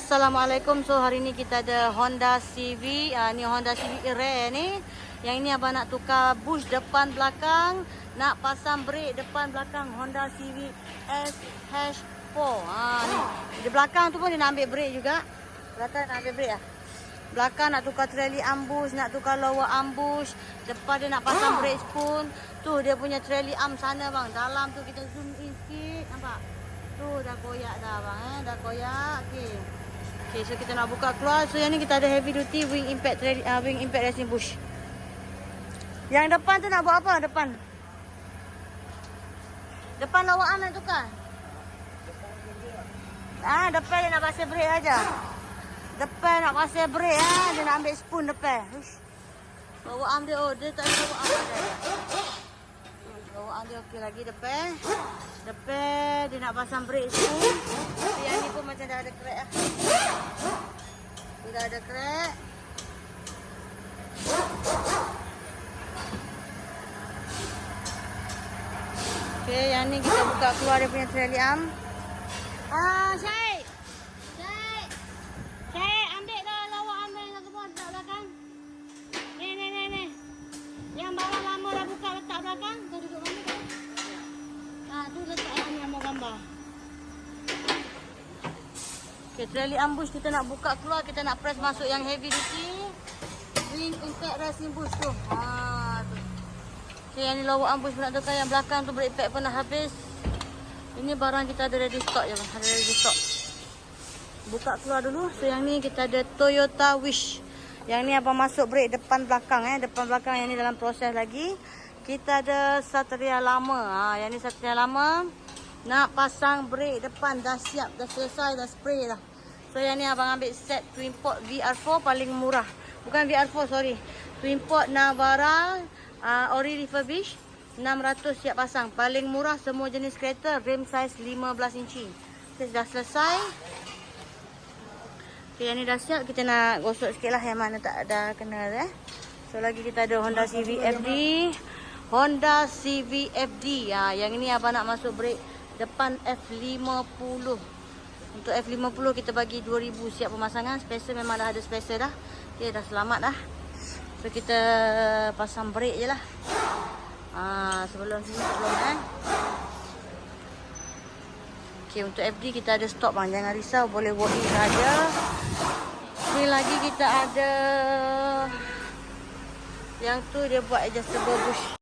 Assalamualaikum. So hari ni kita ada Honda CV. Ni Honda CV Rare ni. Yang ini abang nak tukar bush depan belakang, nak pasang brake depan belakang Honda CV SH4. Ni di belakang tu pun dia nak ambil brake juga. Belakang nak ambil brake lah. Belakang nak tukar trailing ambush, nak tukar lower ambush. Depan dia nak pasang brake spoon. Tu dia punya trailing arm sana bang. Dalam tu kita zoom in sikit, nampak? Tu dah koyak dah bang, dah koyak. Okey, so kita nak buka keluar. So yang ni kita ada heavy duty wing impact racing bush. Yang depan tu nak buat apa? Depan lower arm nak tukar. Depan dia nak pasang brake aja. Depan nak pasang brake dia nak ambil spoon depan. Lower arm dia, dia tak ada lower arm dia. Lower arm dia okey lagi depan. Depan dia nak pasang brake spoon. Tapi yang ni pun macam dah ada crack lah. Dia dah ada crack. Okey, yang ni kita buka keluar dia punya trailing arm. Syed, ambil dah lower arm yang ke bawah belakang. Ni. Yang bawah lama dah buka letak belakang. Tu duduk mana tu? Tu letak yang mau gambar. Okey, trailing ambush kita nak buka keluar, kita nak press masuk yang heavy duty wing impact racing bush tu. Tu. Okey, yang ni lower ambush pun nak tukar, yang belakang tu brake pad pun dah habis. Ini barang kita ada ready stock je bang, ada ready stock. Buka keluar dulu. So yang ni kita ada Toyota Wish. Yang ni abang masuk brake depan belakang depan belakang, yang ni dalam proses lagi. Kita ada Satria lama. Yang ni Satria lama. Nak pasang brake depan dah siap, dah selesai, dah spray dah. So yang ni abang ambil set twin port VR4 paling murah. Bukan VR4, sorry. Twin port Navara ori refurbish 600 siap pasang. Paling murah semua jenis kereta, rim size 15 inci. Okay, dah selesai. Okay, yang ni dah siap. Kita nak gosok sikit lah yang mana tak ada kena So lagi kita ada Honda CV FD. Honda CV FD. Yang ini abang nak masuk brake depan F50. Untuk F50 kita bagi 2000 siap pemasangan. Spacer memang dah ada spacer dah. Okay, dah selamat dah. So kita pasang brake je lah. Sebelum Okey, untuk FD kita ada stok bang, jangan risau, boleh walk in saja. Ni lagi kita ada yang tu dia buat adjustable bush.